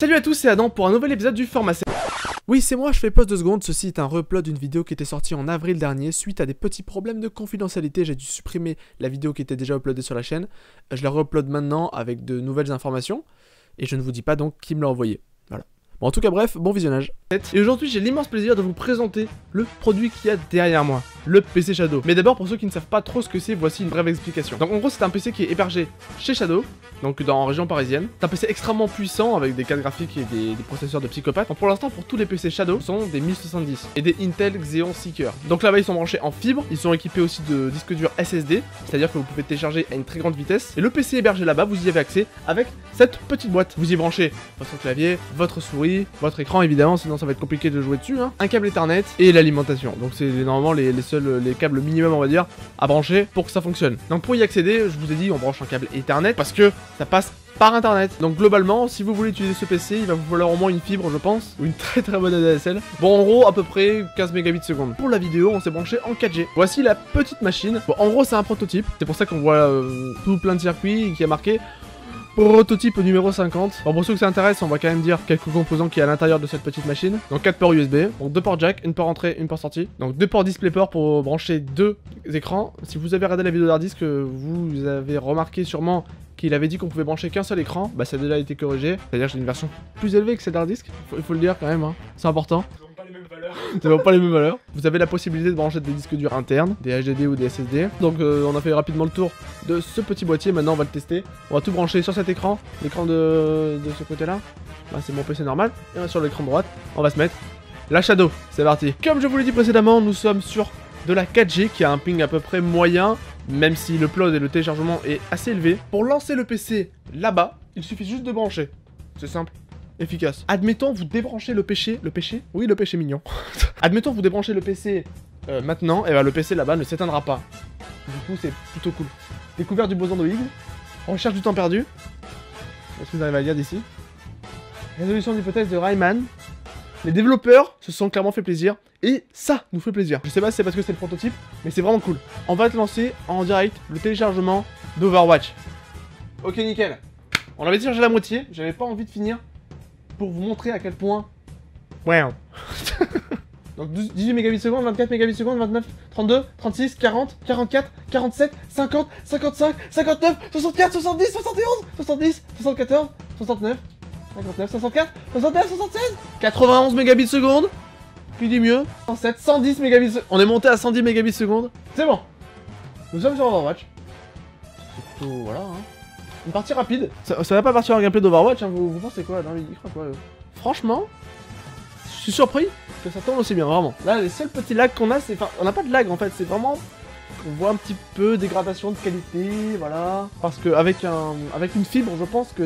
Salut à tous, c'est Adam pour un nouvel épisode du format C. Oui, c'est moi, je fais pause 2 secondes, ceci est un reupload d'une vidéo qui était sortie en avril dernier. Suite à des petits problèmes de confidentialité, j'ai dû supprimer la vidéo qui était déjà uploadée sur la chaîne. Je la reupload maintenant avec de nouvelles informations, et je ne vous dis pas donc qui me l'a envoyé. Voilà. Bon, en tout cas bref, bon visionnage. Et aujourd'hui j'ai l'immense plaisir de vous présenter le produit qu'il y a derrière moi, le PC Shadow. Mais d'abord pour ceux qui ne savent pas trop ce que c'est, voici une brève explication. Donc en gros c'est un PC qui est hébergé chez Shadow, donc en région parisienne. C'est un PC extrêmement puissant avec des cartes graphiques et des processeurs de psychopathe. Donc pour l'instant pour tous les PC Shadow sont des 1070 et des Intel Xeon Seeker. Donc là-bas ils sont branchés en fibre, ils sont équipés aussi de disques durs SSD, c'est-à-dire que vous pouvez télécharger à une très grande vitesse. Et le PC hébergé là-bas, vous y avez accès avec cette petite boîte. Vous y branchez votre clavier, votre souris, votre écran évidemment, sinon ça va être compliqué de jouer dessus, hein. Un câble Ethernet et l'alimentation. Donc c'est normalement les câbles minimum on va dire à brancher pour que ça fonctionne. Donc pour y accéder, je vous ai dit on branche un câble Ethernet parce que ça passe par internet. Donc globalement, si vous voulez utiliser ce PC, il va vous falloir au moins une fibre je pense, ou une très bonne ADSL. Bon en gros à peu près 15 mégabits seconde. Pour la vidéo, on s'est branché en 4G. Voici la petite machine. Bon en gros c'est un prototype, c'est pour ça qu'on voit tout plein de circuits qui a marqué prototype numéro 50. Bon, pour ceux que ça intéresse, on va quand même dire quelques composants qui est à l'intérieur de cette petite machine. Donc 4 ports USB, donc 2 ports jack, une port entrée, une port sortie. Donc 2 ports DisplayPort pour brancher 2 écrans. Si vous avez regardé la vidéo d'Hardisk, vous avez remarqué sûrement qu'il avait dit qu'on pouvait brancher qu'un seul écran. Bah ça a déjà été corrigé. C'est-à-dire que j'ai une version plus élevée que celle d'Hardisk. Il faut le dire quand même, hein. C'est important. Pas les mêmes valeurs. Ça vaut pas les mêmes valeurs. Vous avez la possibilité de brancher des disques durs internes, des HDD ou des SSD. Donc on a fait rapidement le tour de ce petit boîtier, maintenant on va le tester. On va tout brancher sur cet écran, l'écran de ce côté là. Bah, c'est mon PC normal. Et sur l'écran droite, on va se mettre la Shadow. C'est parti. Comme je vous l'ai dit précédemment, nous sommes sur de la 4G qui a un ping à peu près moyen, même si le upload et le téléchargement est assez élevé. Pour lancer le PC là-bas, il suffit juste de brancher. C'est simple. Efficace. Admettons vous débranchez le péché. Le péché? Oui, le péché mignon. Admettons vous débranchez le PC maintenant, et bah le PC là-bas ne s'éteindra pas. Du coup c'est plutôt cool. Découverte du boson de Higgs. Recherche du temps perdu. Est-ce que vous arrivez à lire d'ici? Résolution d'hypothèse de Riemann. Les développeurs se sont clairement fait plaisir. Et ça nous fait plaisir. Je sais pas si c'est parce que c'est le prototype, mais c'est vraiment cool. On va te lancer en direct le téléchargement d'Overwatch. Ok nickel. On l'avait téléchargé à la moitié, j'avais pas envie de finir pour vous montrer à quel point... Ouais. Donc 18 mégabits seconde, 24 mégabits seconde, 29, 32, 36, 40, 44, 47, 50, 55, 59, 64, 70, 71, 70, 74, 69, 59, 64, 69, 76, 91 mégabits seconde. Qui dit mieux? 107, 110 mégabits seconde. On est monté à 110 mégabits seconde. C'est bon. Nous sommes sur Overwatch. C'est plutôt... voilà, hein. Une partie rapide. Ça va pas partir en gameplay d'Overwatch, hein. Vous pensez quoi? Non, il croit quoi Franchement, je suis surpris que ça tourne aussi bien, vraiment. Là, les seuls petits lags qu'on a, c'est... Enfin, on n'a pas de lag en fait, c'est vraiment... On voit un petit peu dégradation de qualité, voilà. Parce que avec une fibre, je pense que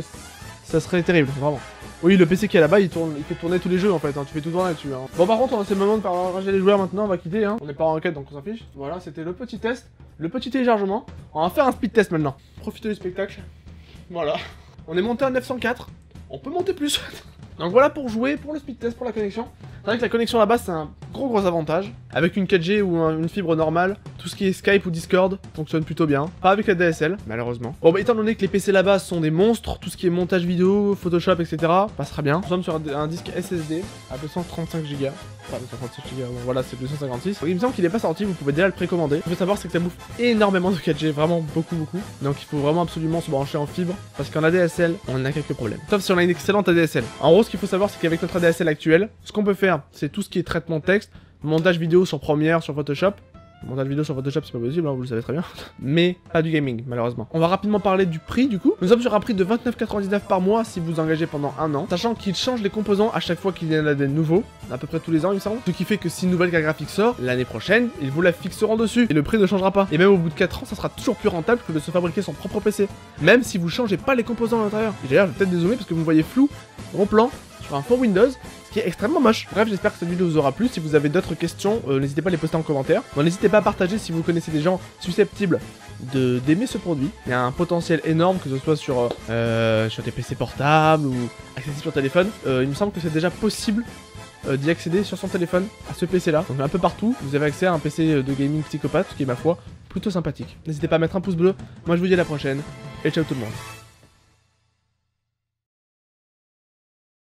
ça serait terrible, vraiment. Oui, le PC qui est là-bas, il fait tourner tous les jeux en fait, hein. Tu fais tout tourner dessus. Hein. Bon, par contre, c'est le moment de faire ranger les joueurs maintenant, on va quitter. Hein. On n'est pas en enquête donc on s'en fiche. Voilà, c'était le petit test, le petit téléchargement. On va faire un speed test maintenant. Profitez du spectacle. Voilà. On est monté à 904. On peut monter plus. Donc voilà pour jouer, pour le speed test, pour la connexion. C'est vrai que la connexion là-bas c'est un gros avantage. Avec une 4G ou une fibre normale, tout ce qui est Skype ou Discord fonctionne plutôt bien. Pas avec la DSL, malheureusement. Bon bah étant donné que les PC là-bas sont des monstres, tout ce qui est montage vidéo, Photoshop, etc. passera bien. Nous sommes sur un disque SSD à 235 Go. Enfin 236 Go, voilà c'est 256. Il me semble qu'il est pas sorti, vous pouvez déjà le précommander. Ce qu'il faut savoir c'est que ça bouffe énormément de 4G, vraiment beaucoup. Donc il faut vraiment absolument se brancher en fibre. Parce qu'en ADSL, on a quelques problèmes. Sauf si on a une excellente ADSL. En gros ce qu'il faut savoir c'est qu'avec notre ADSL actuelle, ce qu'on peut faire c'est tout ce qui est traitement de texte, montage vidéo sur Premiere, sur Photoshop. Montage vidéo sur Photoshop c'est pas possible, hein, vous le savez très bien. Mais pas du gaming malheureusement. On va rapidement parler du prix du coup. Nous sommes sur un prix de 29,99 par mois si vous engagez pendant un an. Sachant qu'il change les composants à chaque fois qu'il y en a des nouveaux. À peu près tous les ans il me semble. Ce qui fait que si une nouvelle carte graphique sort, l'année prochaine, ils vous la fixeront dessus. Et le prix ne changera pas. Et même au bout de 4 ans, ça sera toujours plus rentable que de se fabriquer son propre PC. Même si vous changez pas les composants à l'intérieur. Et d'ailleurs je vais peut-être dézoomer parce que vous me voyez flou, gros plan, sur un fond Windows. Qui est extrêmement moche. Bref, j'espère que cette vidéo vous aura plu. Si vous avez d'autres questions, n'hésitez pas à les poster en commentaire. Bon, n'hésitez pas à partager si vous connaissez des gens susceptibles d'aimer ce produit. Il y a un potentiel énorme, que ce soit sur des PC portables ou accessible sur téléphone. Il me semble que c'est déjà possible d'y accéder sur son téléphone à ce PC là. Donc un peu partout, vous avez accès à un PC de gaming psychopathe qui est ma foi plutôt sympathique. N'hésitez pas à mettre un pouce bleu. Moi je vous dis à la prochaine et ciao tout le monde.